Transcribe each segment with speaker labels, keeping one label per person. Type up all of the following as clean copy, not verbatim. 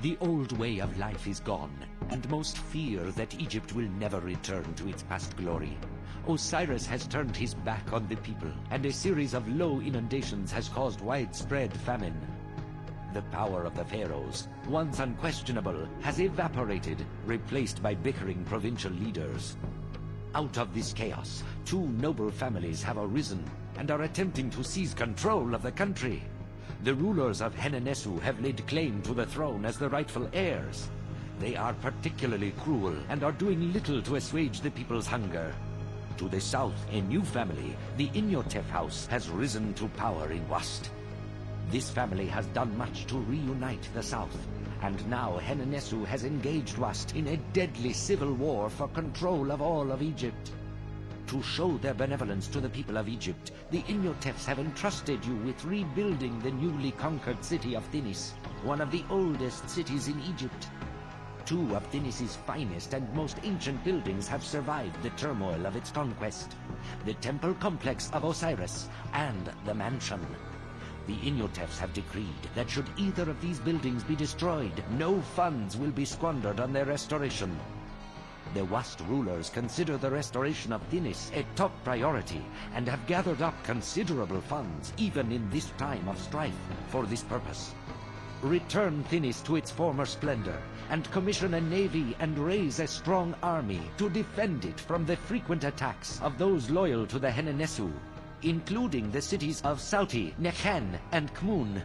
Speaker 1: The old way of life is gone, and most fear that Egypt will never return to its past glory. Osiris has turned his back on the people, and a series of low inundations has caused widespread famine. The power of the pharaohs, once unquestionable, has evaporated, replaced by bickering provincial leaders. Out of this chaos, two noble families have arisen and are attempting to seize control of the country. The rulers of Henenesu have laid claim to the throne as the rightful heirs. They are particularly cruel and are doing little to assuage the people's hunger. To the south, a new family, the Inyotef house, has risen to power in Wast. This family has done much to reunite the south, and now Henenesu has engaged Wast in a deadly civil war for control of all of Egypt. To show their benevolence to the people of Egypt, the Inyotefs have entrusted you with rebuilding the newly conquered city of Thinis, one of the oldest cities in Egypt. Two of Thinis' finest and most ancient buildings have survived the turmoil of its conquest: the temple complex of Osiris and the mansion. The Inyotefs have decreed that should either of these buildings be destroyed, no funds will be squandered on their restoration. The Wast rulers consider the restoration of Thinis a top priority and have gathered up considerable funds, even in this time of strife, for this purpose. Return Thinis to its former splendor, and commission a navy and raise a strong army to defend it from the frequent attacks of those loyal to the Henenesu, including the cities of Sauti, Nekhen, and Kmun.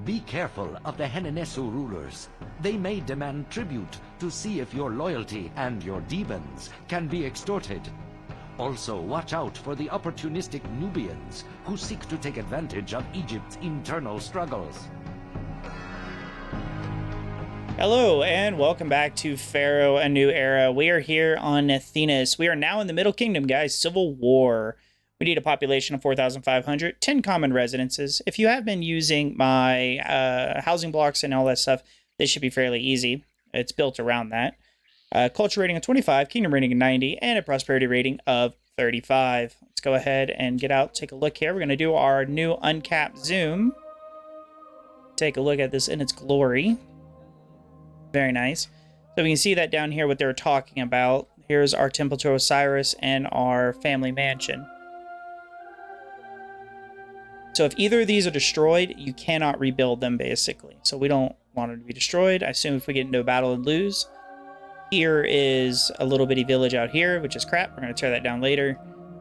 Speaker 1: Be careful of the Henenesu rulers. They may demand tribute to see if your loyalty and your demons can be extorted. Also, watch out for the opportunistic Nubians who seek to take advantage of Egypt's internal struggles.
Speaker 2: Hello and welcome back to Pharaoh A New Era. We are here on Thinis. We are now in the Middle Kingdom, guys. Civil War. We need a population of 4,500, 10 common residences. If you have been using my housing blocks and all that stuff, this should be fairly easy. It's built around that. Culture rating of 25, kingdom rating of 90, and a prosperity rating of 35. Let's go ahead and get out, take a look here. We're going to do our new uncapped zoom. Take a look at this in its glory. Very nice. So we can see that down here, what they were talking about. Here's our temple to Osiris and our family mansion. So if either of these are destroyed, you cannot rebuild them, basically. So we don't want them to be destroyed. I assume if we get into a battle and lose. Here is a little bitty village out here, which is crap. We're going to tear that down later.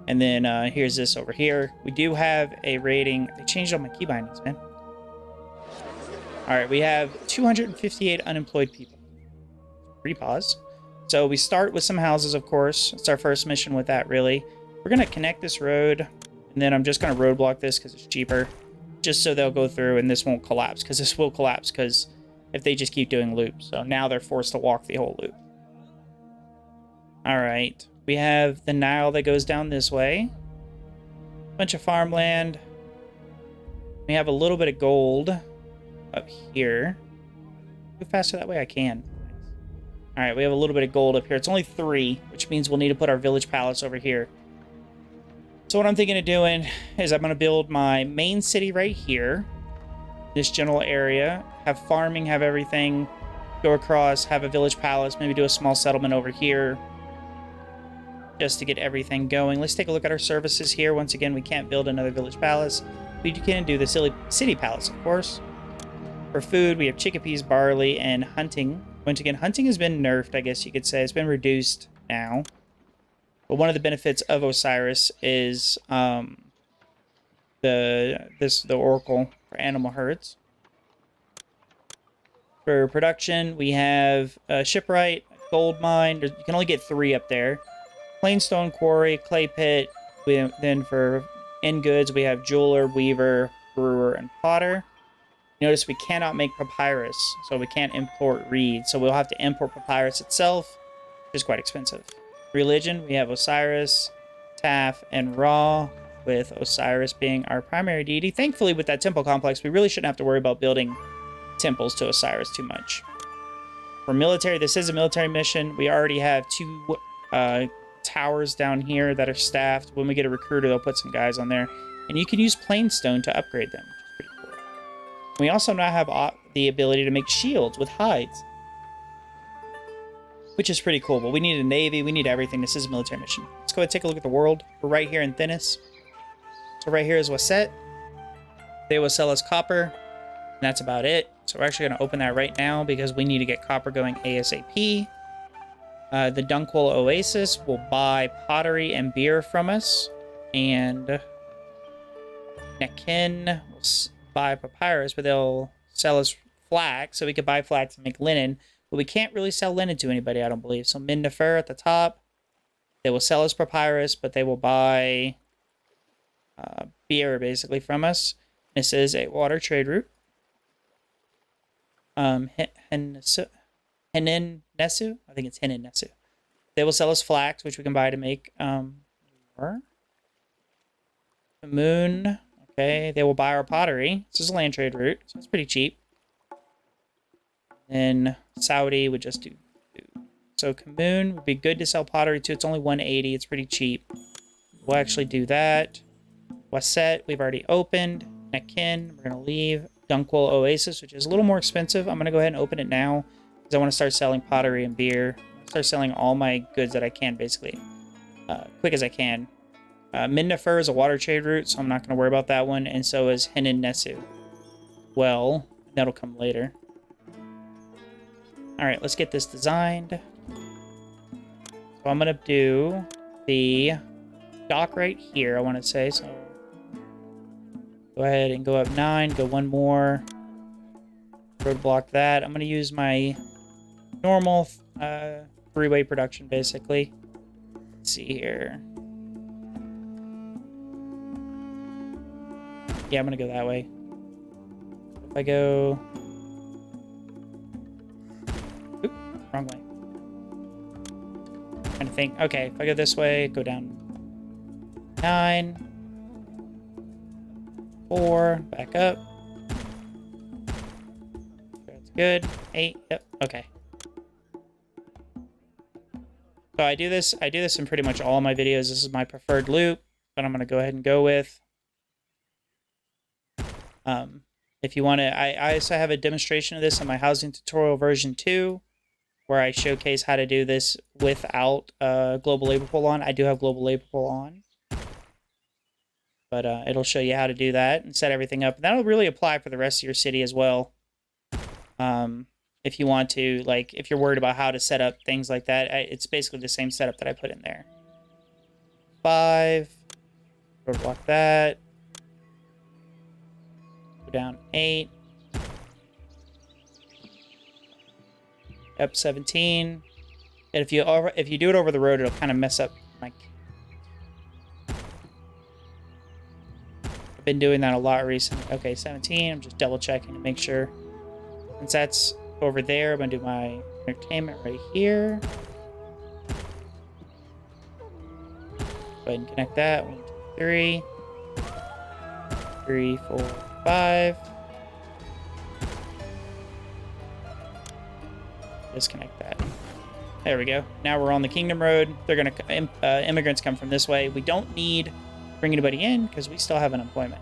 Speaker 2: And then here's this over here. We do have a rating. They changed all my key bindings, man. All right, we have 258 unemployed people. Repause. So we start with some houses, of course. It's our first mission with that, really. We're going to connect this road. And then I'm just going to roadblock this because it's cheaper. Just so they'll go through and this won't collapse. Because this will collapse because if they just keep doing loops. So now they're forced to walk the whole loop. Alright. We have the Nile that goes down this way. Bunch of farmland. We have a little bit of gold up here. Go faster that way I can. Alright, we have a little bit of gold up here. It's only 3, which means we'll need to put our village palace over here. So what I'm thinking of doing is I'm going to build my main city right here. This general area. Have farming, have everything. Go across, have a village palace. Maybe do a small settlement over here. Just to get everything going. Let's take a look at our services here. Once again, we can't build another village palace. We can do the city palace, of course. For food, we have chickpeas, barley, and hunting. Once again, hunting has been nerfed, I guess you could say. It's been reduced now. But one of the benefits of Osiris is the oracle for animal herds. For production, we have a shipwright, gold mine. You can only get 3 up there. Plain stone quarry, clay pit. Then for end goods, we have jeweler, weaver, brewer, and potter. Notice we cannot make papyrus, so we can't import reed. So we'll have to import papyrus itself, which is quite expensive. Religion, we have Osiris, Taf, and Ra, with Osiris being our primary deity. Thankfully, with that temple complex, we really shouldn't have to worry about building temples to Osiris too much. For military, this is a military mission. We already have 2 towers down here that are staffed. When we get a recruiter, they'll put some guys on there. And you can use plain stone to upgrade them, which is pretty cool. We also now have the ability to make shields with hides, which is pretty cool. But we need a navy. We need everything. This is a military mission. Let's go ahead and take a look at the world. We're right here in Thinis. So right here is Wasset. They will sell us copper, and that's about it. So we're actually going to open that right now because we need to get copper going ASAP. The Dunkwell Oasis will buy pottery and beer from us, and Nekin will buy papyrus, but they'll sell us flax, so we could buy flax and make linen, but we can't really sell linen to anybody, I don't believe. So Min Nefer at the top, they will sell us papyrus, but they will buy beer basically from us. This is a water trade route. Henin Nesu? I think it's Henin Nesu. They will sell us flax, which we can buy to make more. The moon. Okay, they will buy our pottery. This is a land trade route, so it's pretty cheap. And Saudi would just do food. So Kamoon would be good to sell pottery to. It's only 180. It's pretty cheap. We'll actually do that. Wasset, we've already opened. Nekin, we're going to leave. Dunkwell Oasis, which is a little more expensive. I'm going to go ahead and open it now because I want to start selling pottery and beer. I'm going to start selling all my goods that I can, basically. Quick as I can. Min Nefer is a water trade route, so I'm not going to worry about that one. And so is Henin Nesu. Well, that'll come later. Alright, let's get this designed. So I'm going to do the dock right here, I want to say. So go ahead and go up 9, go one more. Roadblock that. I'm going to use my normal three-way production, basically. Let's see here. Yeah, I'm going to go that way. If I go... Oop, wrong way. Trying to think. Okay, if I go this way, go down 9. 4, back up. That's good. 8, yep, okay. So I do this in pretty much all of my videos. This is my preferred loop, but I'm going to go ahead and go with. If you want to, I also have a demonstration of this on my housing tutorial version 2, where I showcase how to do this without global labor pool on. I do have global labor pool on. But it'll show you how to do that and set everything up. And that'll really apply for the rest of your city as well. If you want to, like, if you're worried about how to set up things like that, it's basically the same setup that I put in there. 5. Roadblock that. Go down 8. Up 17. And if you do it over the road, it'll kind of mess up my... Been doing that a lot recently. Okay, 17. I'm just double checking to make sure. Since that's over there, I'm gonna do my entertainment right here. Go ahead and connect that. 1, 2, 3. 3, 4, 5. Disconnect that. There we go. Now we're on the Kingdom Road. They're gonna immigrants come from this way. We don't need bring anybody in because we still have unemployment.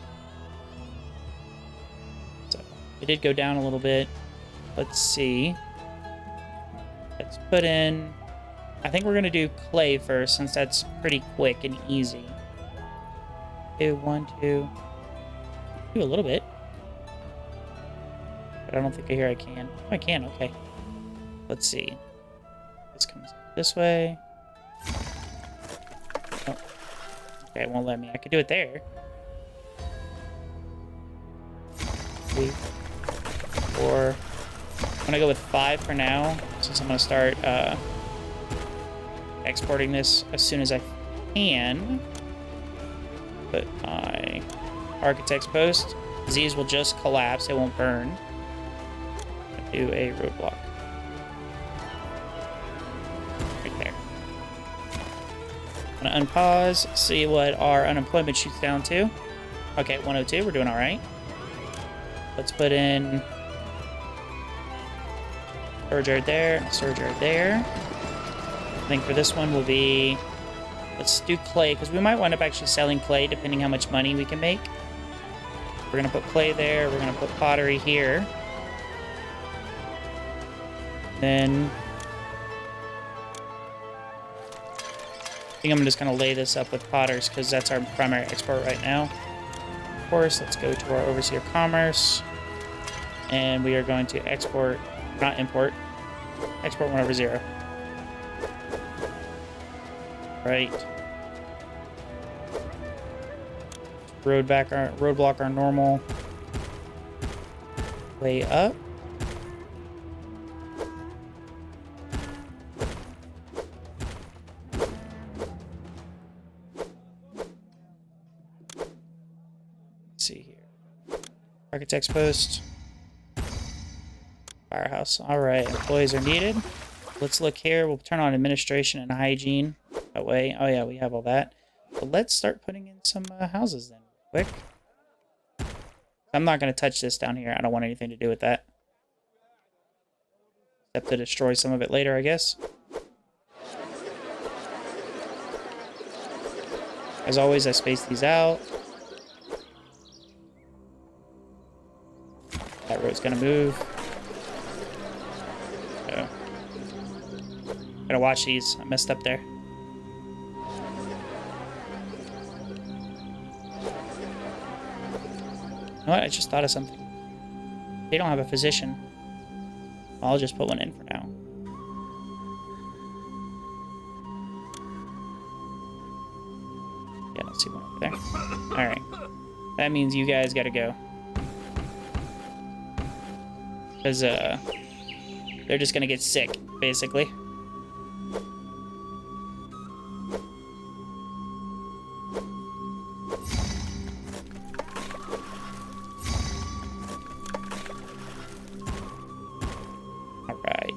Speaker 2: So it did go down a little bit. Let's see. Let's put in... I think we're going to do clay first since that's pretty quick and easy. 2, 1, 2. Do a little bit. But I don't think I can. Oh, I can, okay. Let's see. This comes this way. Oh. Okay, it won't let me. I could do it there. 3, 4. I'm gonna go with 5 for now, since I'm gonna start exporting this as soon as I can. Put my architect's post. These will just collapse; they won't burn. Do a roadblock right there. I'm gonna unpause, see what our unemployment shoots down to. Okay, 102. We're doing all right. Let's put in storage yard there, storage yard there. I think for this one will be, let's do clay, because we might wind up actually selling clay depending how much money we can make. We're going to put clay there. We're going to put pottery here. Then I think I'm just going to lay this up with potters because that's our primary export right now. Of course, let's go to our overseer commerce. And we are going to export, not import, export 1/0. Right. Roadblock our normal way up. Let's see here. Architect's post. Firehouse. All right, employees are needed. Let's look here. We'll turn on administration and hygiene. That way. Oh yeah, we have all that. But let's start putting in some houses then, real quick. I'm not going to touch this down here. I don't want anything to do with that. Except to destroy some of it later, I guess. As always, I space these out. That road's going to move. So, gotta watch these. I messed up there. You know what? I just thought of something. They don't have a physician. I'll just put one in for now. Yeah, let's see one over there. Alright. That means you guys gotta go. Because, they're just gonna get sick, basically. Alright.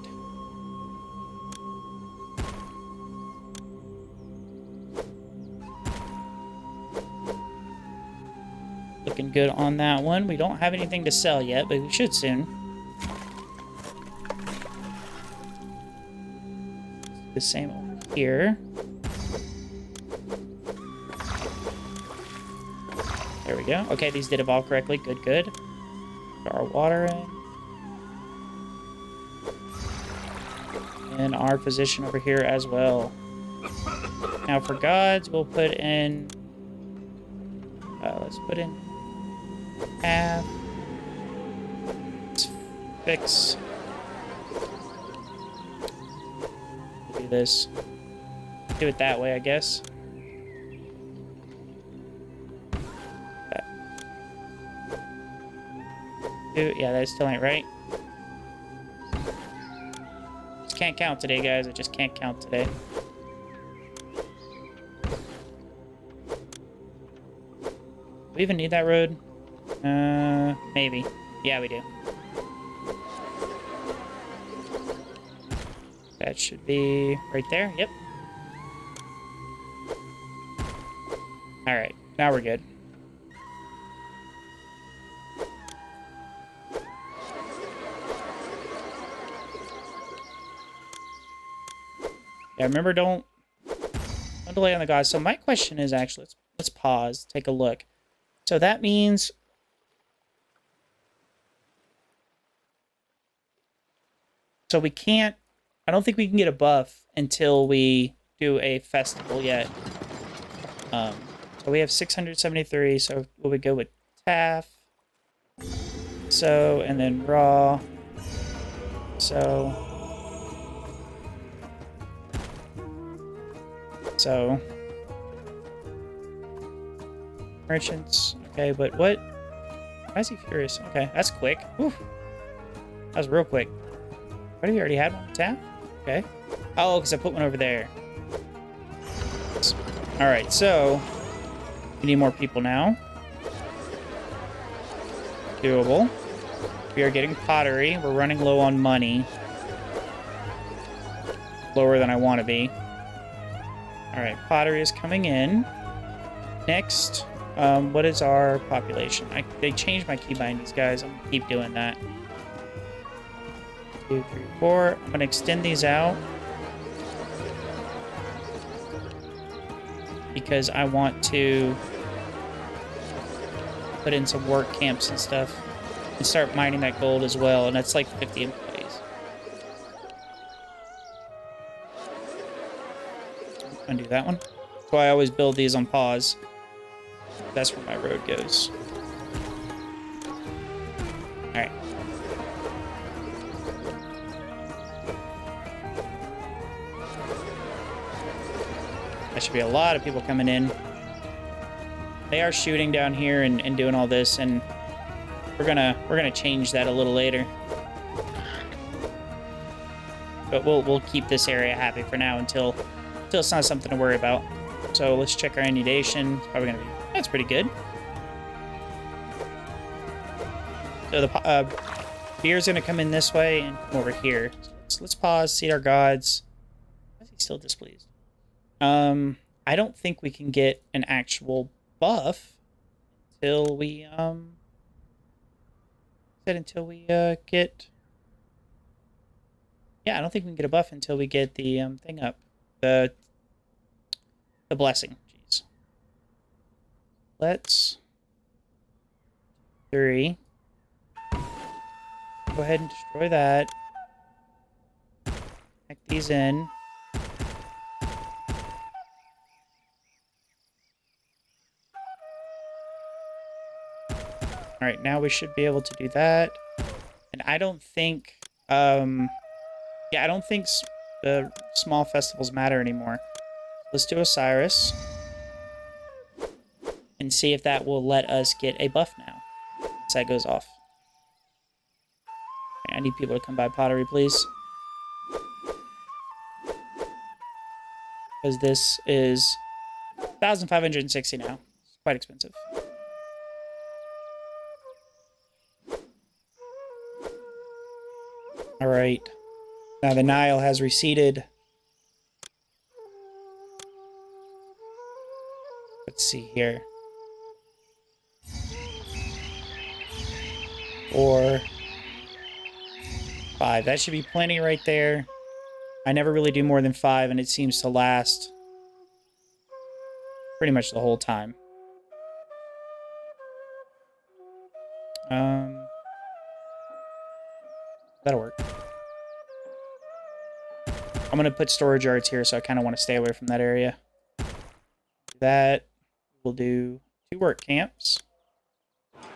Speaker 2: Looking good on that one. We don't have anything to sell yet, but we should soon. The same over here. There we go. Okay, these did evolve correctly. Good, good. Put our water in. And our position over here as well. Now for gods, we'll put in... let's put in half. Let's fix... do this. Do it that way, I guess. Yeah, that still ain't right. Just can't count today, guys. I just can't count today. Do we even need that road? Maybe. Yeah, we do. That should be right there. Yep. Alright, now we're good. Yeah, remember, don't delay on the gods. So my question is actually, let's pause, take a look. So that means... So we can't... I don't think we can get a buff until we do a festival yet. So we have 673, so will we go with Taff? So, and then Raw. So... Merchants. Okay, but what? Why is he furious? Okay, that's quick. Whew. That was real quick. What, have you already had one with Taff? Okay. Oh, because I put one over there. Alright, so... we need more people now. Doable. We are getting pottery. We're running low on money. Lower than I want to be. Alright, pottery is coming in. Next, what is our population? They changed my keybind, these guys. I'm going to keep doing that. 2, 3, 4. I'm going to extend these out. Because I want to put in some work camps and stuff and start mining that gold as well. And that's like 50 employees. Undo that one. That's why I always build these on pause. That's where my road goes. Alright. There should be a lot of people coming in. They are shooting down here and doing all this, and we're gonna change that a little later. But we'll keep this area happy for now until it's not something to worry about. So let's check our inundation. It's probably gonna be, that's pretty good. So the beer's gonna come in this way and come over here. So let's pause, seat our gods. Why is he still displeased? I don't think we can get an actual buff until we get, yeah, I don't think we can get a buff until we get the thing up, the blessing. Jeez. Let's 3 go ahead and destroy that. Connect these in. All right, now we should be able to do that. And I don't think, yeah, I don't think the small festivals matter anymore. Let's do Osiris and see if that will let us get a buff now once that goes off. Okay, I need people to come buy pottery, please. Because this is 1,560 now. It's quite expensive. All right. Now the Nile has receded. Let's see here. 4, 5. That should be plenty right there. I never really do more than 5, and it seems to last pretty much the whole time. That'll work. I'm going to put storage yards here, so I kind of want to stay away from that area. That we'll do 2 work camps. I'm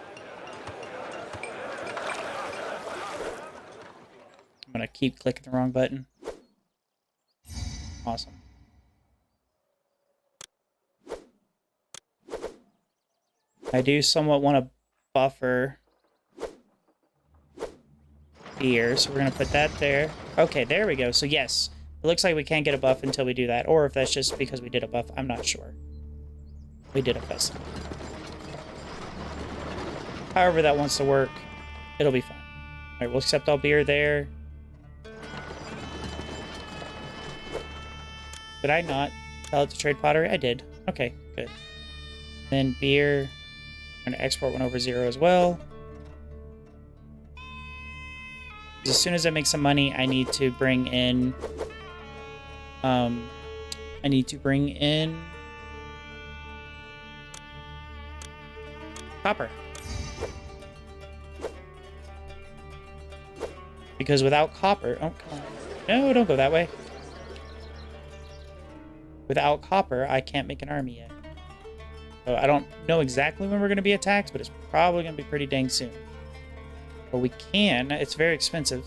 Speaker 2: going to keep clicking the wrong button. Awesome. I do somewhat want to buffer here, so we're going to put that there. Okay, there we go. So yes, it looks like we can't get a buff until we do that, or if that's just because we did a buff, I'm not sure. We did a festival. However that wants to work, it'll be fine. All right, we'll accept all beer there. Did I not tell it to trade pottery? I did. Okay, good. Then beer, I'm going to export one over 0 as well. As soon as I make some money, I need to bring in copper. Because without copper, oh, come on. No, don't go that way. Without copper, I can't make an army yet. So I don't know exactly when we're going to be attacked, but it's probably going to be pretty dang soon. But we can. It's very expensive.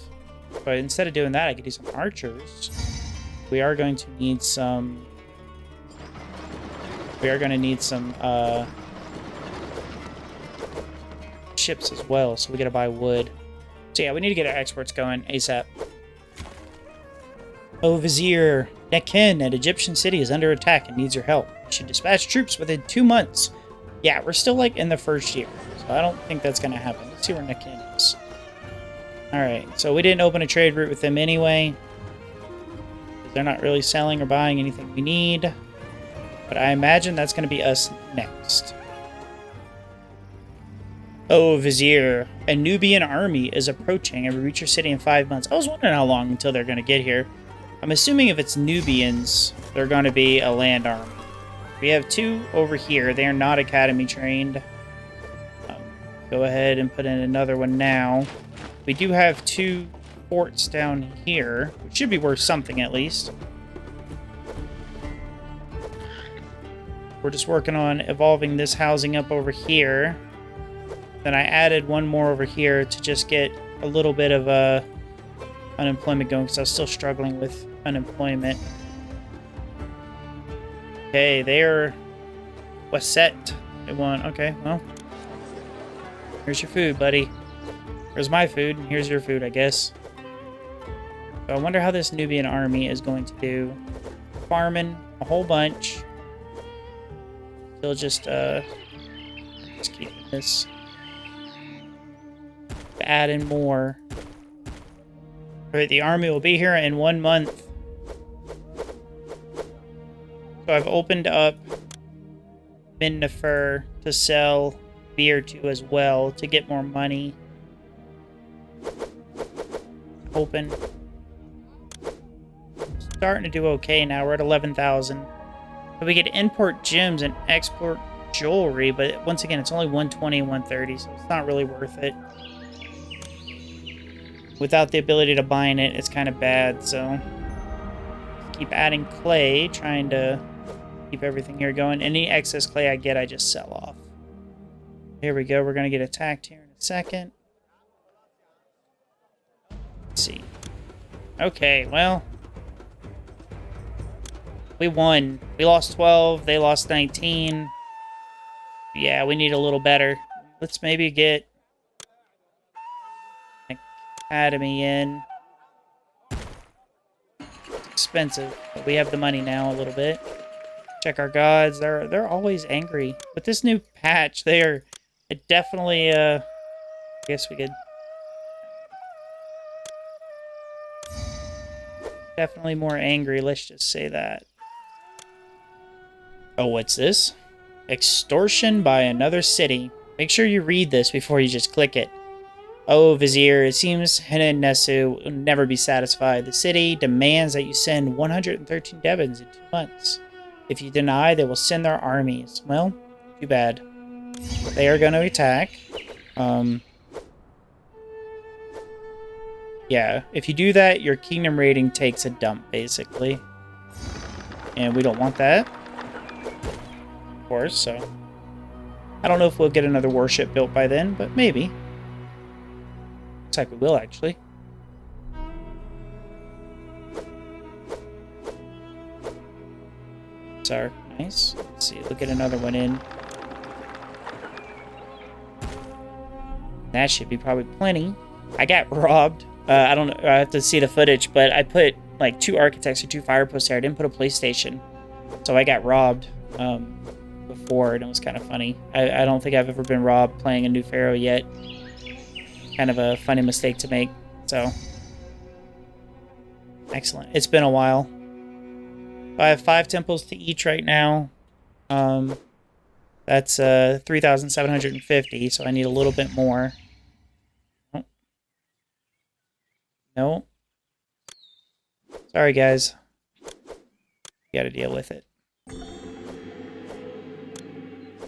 Speaker 2: But instead of doing that, I could do some archers. We are going to need some... ships as well, so we gotta buy wood. So yeah, we need to get our exports going ASAP. Oh, Vizier, Nekin, an Egyptian city, is under attack and needs your help. You should dispatch troops within 2 months. Yeah, we're still like in the first year, so I don't think that's gonna happen. Let's see where Nekin is. Alright, so we didn't open a trade route with them anyway. They're not really selling or buying anything we need. But I imagine that's going to be us next. Oh, Vizier, a Nubian army is approaching and will reach your city in 5 months. I was wondering how long until they're going to get here. I'm assuming if it's Nubians, they're going to be a land army. We have 2 over here. They are not academy trained. go ahead and put in another one now. We do have 2 forts down here, which should be worth something at least. We're just working on evolving this housing up over here. Then I added one more over here to just get a little bit of unemployment going, because I was still struggling with unemployment. Okay, they're what's set. They want, okay, well, here's your food, buddy. Here's my food, and here's your food, I guess. So I wonder how this Nubian army is going to do. Farming a whole bunch. They'll just keep this. Add in more. Alright, the army will be here in 1 month. So I've opened up Minnefer to sell beer to as well to get more money. Open. Starting to do okay now. We're at 11,000. So we could import gems and export jewelry, but once again, it's only 120 and 130, so it's not really worth it. Without the ability to mine it, it's kind of bad, so keep adding clay, trying to keep everything here going. Any excess clay I get, I just sell off. Here we go. We're going to get attacked here in a second. Let's see. Okay, well, we won. We lost 12. They lost 19. Yeah, we need a little better. Let's maybe get Academy in. It's expensive, but we have the money now a little bit. Check our gods. They're always angry. With this new patch, they are definitely I guess we could definitely more angry, let's just say that. Oh, what's this? Extortion by another city. Make sure you read this before you just click it. Oh, Vizier, it seems Hena and Nesu will never be satisfied. The city demands that you send 113 Devons in 2 months. If you deny, they will send their armies. Well, too bad. They are going to attack. Yeah, if you do that, your kingdom rating takes a dump, basically. And we don't want that. Of course, so I don't know if we'll get another warship built by then, but maybe. Looks like we will, actually. Sorry, nice. Let's see, we'll get another one in. That should be probably plenty. I got robbed. I don't know. I have to see the footage, but I put like 2 architects or 2 fire posts there. I didn't put a PlayStation, so I got robbed before, and it was kind of funny. I don't think I've ever been robbed playing a new Pharaoh yet. Kind of a funny mistake to make. So excellent. It's been a while. I have 5 temples to each right now. That's 3,750, so I need a little bit more. Oh. No. Sorry, guys. Gotta deal with it.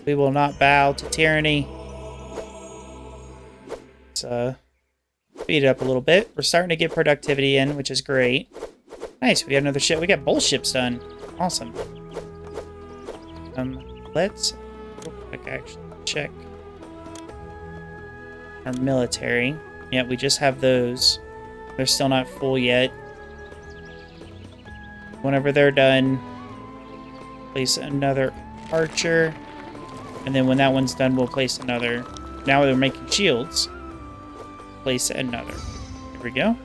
Speaker 2: We will not bow to tyranny. Let's speed it up a little bit. We're starting to get productivity in, which is great. Nice, we got another ship. We got both ships done. Awesome. Let's real quick actually check our military. Yeah, we just have those. They're still not full yet. Whenever they're done, place another archer. And then when that one's done, we'll place another. Now they're making shields. Place another. There we go.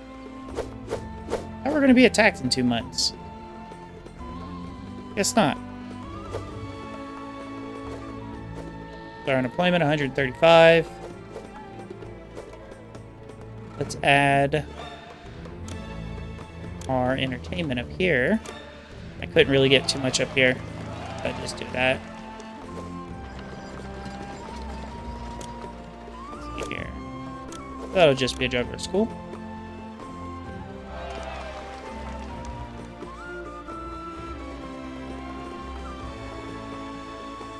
Speaker 2: Now we're going to be attacked in 2 months. Guess not. So our unemployment, 135. Let's add our entertainment up here. I couldn't really get too much up here. So I'll just do that. Let's see here. That'll just be a juggler school.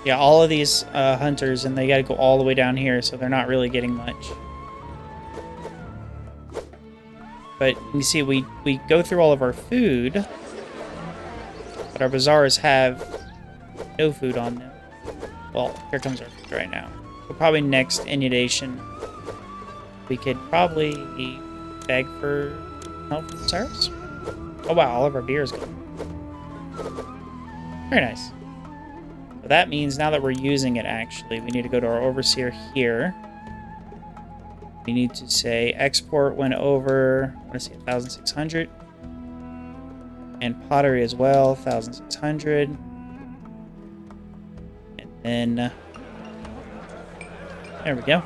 Speaker 2: Yeah, all of these hunters, and they got to go all the way down here, so they're not really getting much. But you see, we go through all of our food, but our bazaars have no food on them. Well, here comes our food right now. So probably next inundation, we could probably beg for help from Cyrus. Oh wow, all of our beer is gone. Very nice. So that means now that we're using it, actually, we need to go to our overseer here. We need to say export went over, I want to say 1,600. And pottery as well, 1,600. And then, there we go.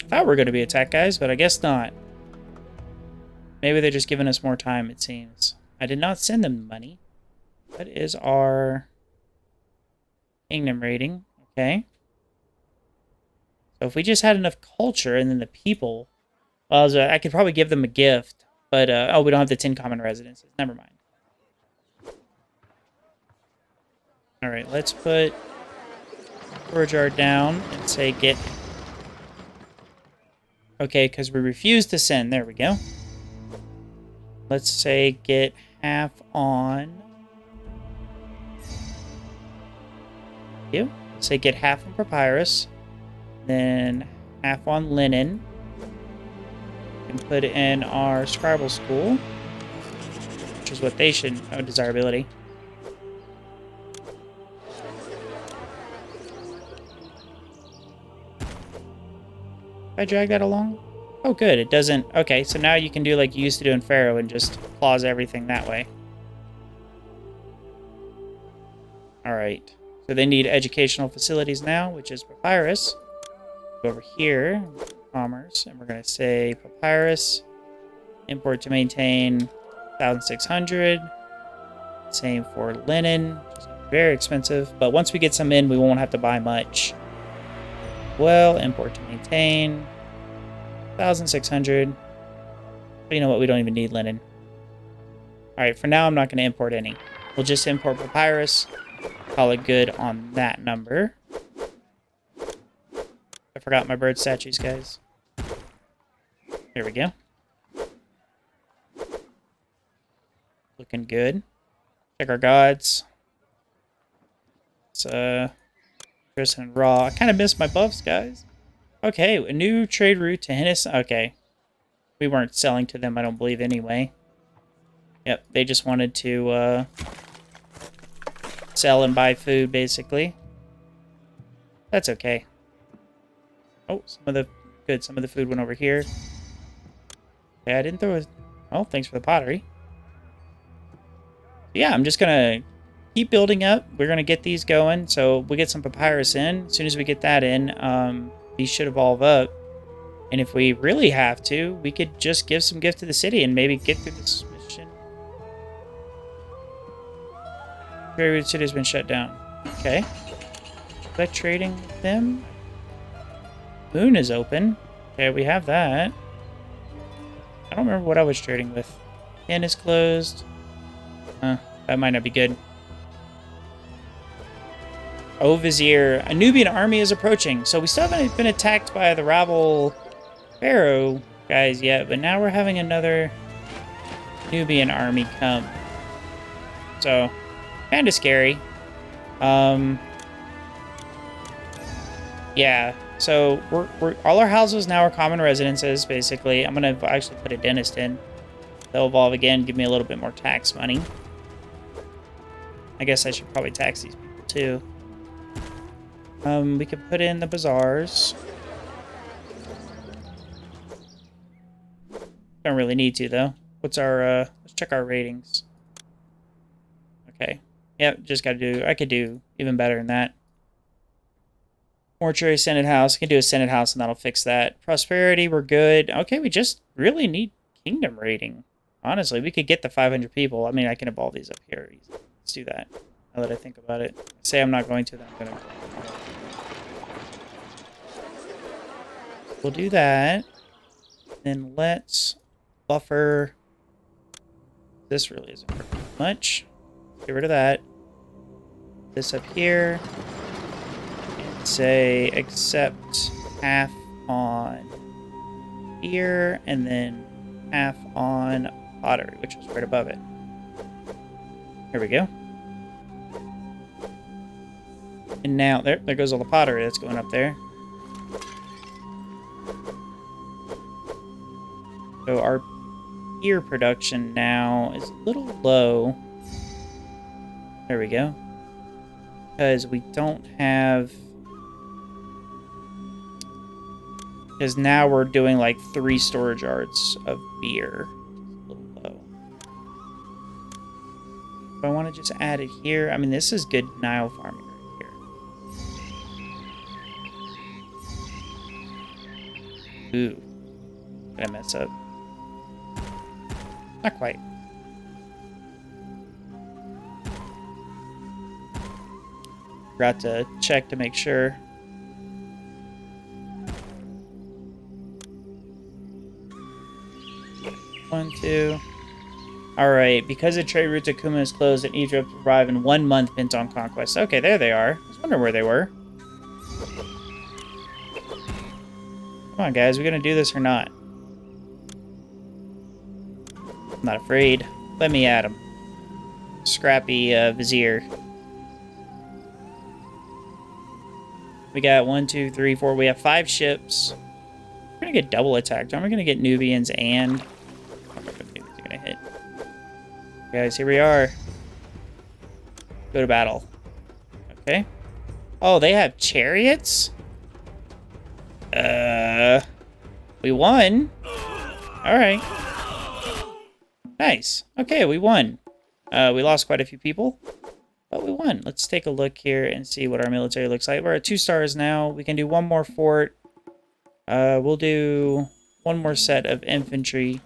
Speaker 2: I thought we were going to be attacked, guys, but I guess not. Maybe they're just giving us more time, it seems. I did not send them money. What is our kingdom rating? Okay. So if we just had enough culture and then the people, well, I could probably give them a gift, but oh, we don't have the 10 common residences. Never mind. All right, let's put storage art down and say get. Okay, because we refused to send. There we go. Let's say get half on. You. Let's say get half on papyrus. Then half on linen. And put in our scribal school, which is what they should. Oh, desirability. I drag that along? Oh, good. It doesn't. Okay, so now you can do like you used to do in Pharaoh and just clause everything that way. All right. So they need educational facilities now, which is papyrus. Go over here, commerce, and we're going to say papyrus, import to maintain 1,600. Same for linen, which is very expensive. But once we get some in, we won't have to buy much. Well, import to maintain 1,600. But you know what? We don't even need linen. All right, for now, I'm not going to import any. We'll just import papyrus. Call it good on that number. I forgot my bird statues, guys. There we go. Looking good. Check our gods. It's Chris and Raw. I kind of missed my buffs, guys. Okay, a new trade route to Thinis. Okay. We weren't selling to them, I don't believe, anyway. Yep, they just wanted to sell and buy food, basically. That's okay. Oh, some of the food went over here. Yeah, I didn't throw it. Oh, thanks for the pottery. Yeah, I'm just gonna keep building up. We're gonna get these going. So we get some papyrus in. As soon as we get that in, these should evolve up. And if we really have to, we could just give some gift to the city and maybe get through this mission. Very City has been shut down. Okay. Is that trading with them? Moon is open. Okay, we have that. I don't remember what I was trading with. Inn is closed. That might not be good. Oh, Vizier. A Nubian army is approaching. So we still haven't been attacked by the rival Pharaoh guys yet, but now we're having another Nubian army come. So, kind of scary. Yeah. So we're all our houses now are common residences, basically. I'm gonna actually put a dentist in. They'll evolve again, give me a little bit more tax money. I guess I should probably tax these people too. We could put in the bazaars. Don't really need to though. What's our let's check our ratings. Okay. Yep, just gotta do I could do even better than that. Mortuary, Senate House. I can do a Senate House and that'll fix that. Prosperity, we're good. Okay, we just really need kingdom rating. Honestly, we could get the 500 people. I mean, I can evolve these up here. Let's do that. Now that I think about it. Say I'm not going to, then I'm going to. We'll do that. Then let's buffer. This really isn't working much. Get rid of that. this up here and say accept half on here and then half on pottery, which is right above it. Here we go. And now, there goes all the pottery that's going up there. So our beer production now is a little low. There we go. Because we don't have... Because now we're doing like 3 storage yards of beer. A little low. But I want to just add it here. I mean, this is good Nile farming right here. Ooh. Did I mess up? Not quite. Forgot to check to make sure. One, two. Alright, because the trade route to Kuma is closed and Egypt will arrive in 1 month bent on conquest. Okay, there they are. I was wondering where they were. Come on, guys, we gonna do this or not? I'm not afraid. Let me at him. Scrappy vizier. We got 1, 2, 3, 4. We have 5 ships. We're gonna get double attacked. Aren't we gonna get Nubians and... I don't know if Nubians are gonna hit. Guys, here we are. Go to battle. Okay. Oh, they have chariots? We won. Alright. Nice. Okay, we won. We lost quite a few people, but we won. Let's take a look here and see what our military looks like. We're at 2 stars now. We can do 1 more fort. We'll do 1 more set of infantry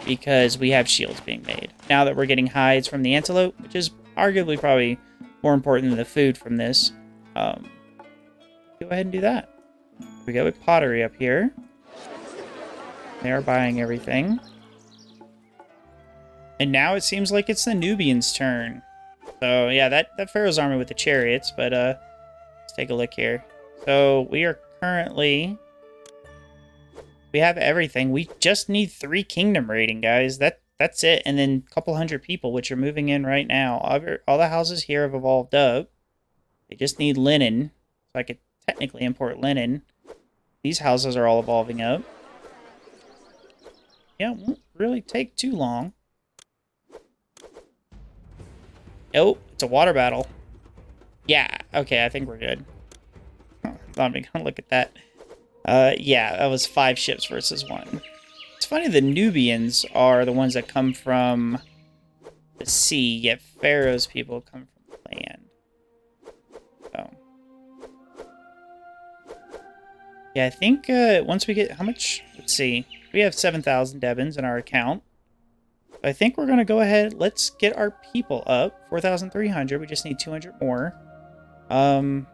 Speaker 2: because we have shields being made. Now that we're getting hides from the antelope, which is arguably probably more important than the food from this, go ahead and do that. We go with pottery up here. They are buying everything. And now it seems like it's the Nubians' turn. So, yeah, that Pharaoh's army with the chariots, but let's take a look here. So, we are currently... We have everything. We just need 3 kingdom raiding, guys. That's it. And then a couple hundred people, which are moving in right now. All the houses here have evolved up. They just need linen. So I could technically import linen. These houses are all evolving up. Yeah, it won't really take too long. Oh, it's a water battle. Yeah, okay, I think we're good. I'm gonna look at that. Yeah, that was 5 ships versus 1. It's funny the Nubians are the ones that come from the sea, yet Pharaoh's people come from land. So. Yeah, I think once we get... How much? Let's see. We have 7,000 Devons in our account. I think we're going to go ahead. Let's get our people up. 4,300. We just need 200 more. Let's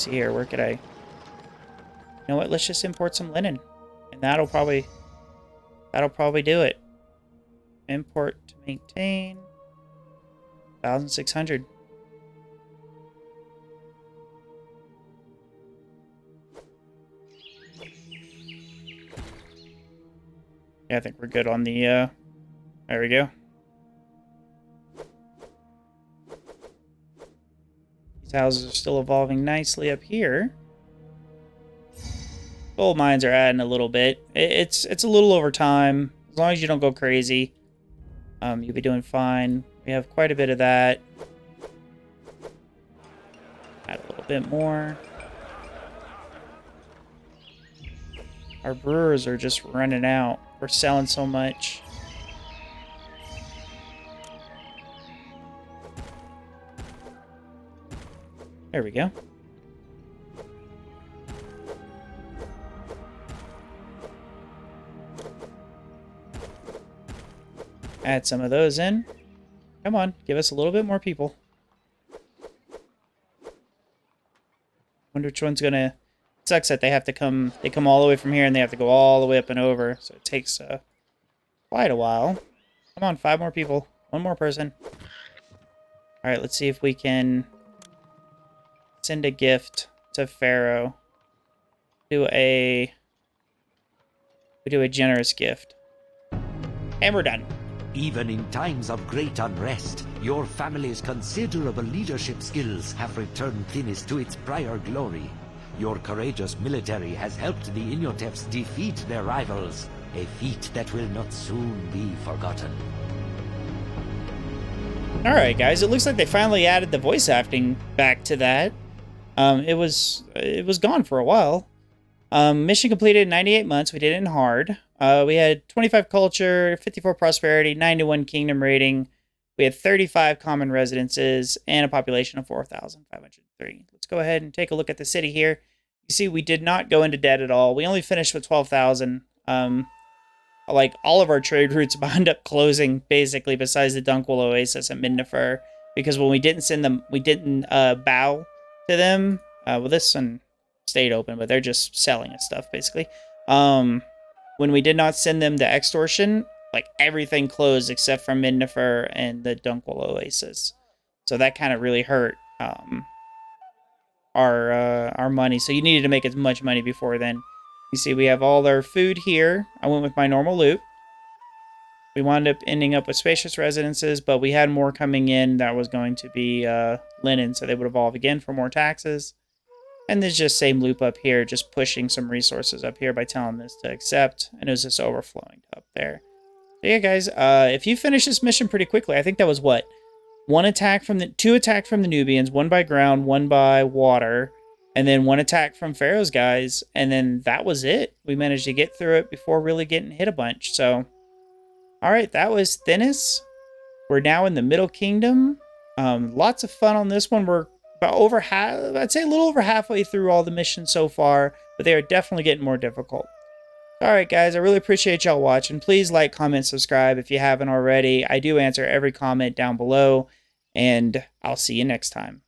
Speaker 2: see here. Where could I... You know what? Let's just import some linen. And that'll probably do it. Import to maintain. 1,600. Yeah, I think we're good on the, there we go. These houses are still evolving nicely up here. Gold mines are adding a little bit. It's a little over time. As long as you don't go crazy, you'll be doing fine. We have quite a bit of that. Add a little bit more. Our brewers are just running out. We're selling so much. There we go. Add some of those in. Come on, give us a little bit more people. Wonder which one's gonna... Sucks that they have to come... They come all the way from here and they have to go all the way up and over. So it takes quite a while. Come on, 5 more people. 1 more person. All right, let's see if we can send a gift to Pharaoh. We do a generous gift. And we're done.
Speaker 1: Even in times of great unrest, your family's considerable leadership skills have returned Thinis to its prior glory. Your courageous military has helped the Inyotefs defeat their rivals, a feat that will not soon be forgotten.
Speaker 2: Alright guys, it looks like they finally added the voice acting back to that. It was gone for a while. Mission completed in 98 months. We did it in hard. We had 25 culture, 54 prosperity, 91 kingdom rating. We had 35 common residences and a population of 4,503. Let's go ahead and take a look at the city here. You see, we did not go into debt at all. We only finished with 12,000. Like all of our trade routes wound up closing basically, besides the Dunkwell Oasis and Midnifer, because when we didn't send them, we didn't bow to them. Well, this one stayed open, but they're just selling us stuff basically. When we did not send them the extortion, like everything closed except for Midnifer and the Dunkwell Oasis. So that kind of really hurt our money. So you needed to make as much money before then. You see, we have all our food here. I went with my normal loot. We wound up ending up with spacious residences, but we had more coming in that was going to be linen, so they would evolve again for more taxes. And there's just same loop up here, just pushing some resources up here by telling this to accept, and it was just overflowing up there. So yeah, guys, if you finish this mission pretty quickly, I think that was what? Two attack from the Nubians, one by ground, one by water, and then one attack from Pharaoh's guys, and then that was it. We managed to get through it before really getting hit a bunch. So, all right, that was Thinis. We're now in the Middle Kingdom. Lots of fun on this one. We're about over half, I'd say a little over halfway through all the missions so far, but they are definitely getting more difficult. All right, guys, I really appreciate y'all watching. Please like, comment, subscribe if you haven't already. I do answer every comment down below, and I'll see you next time.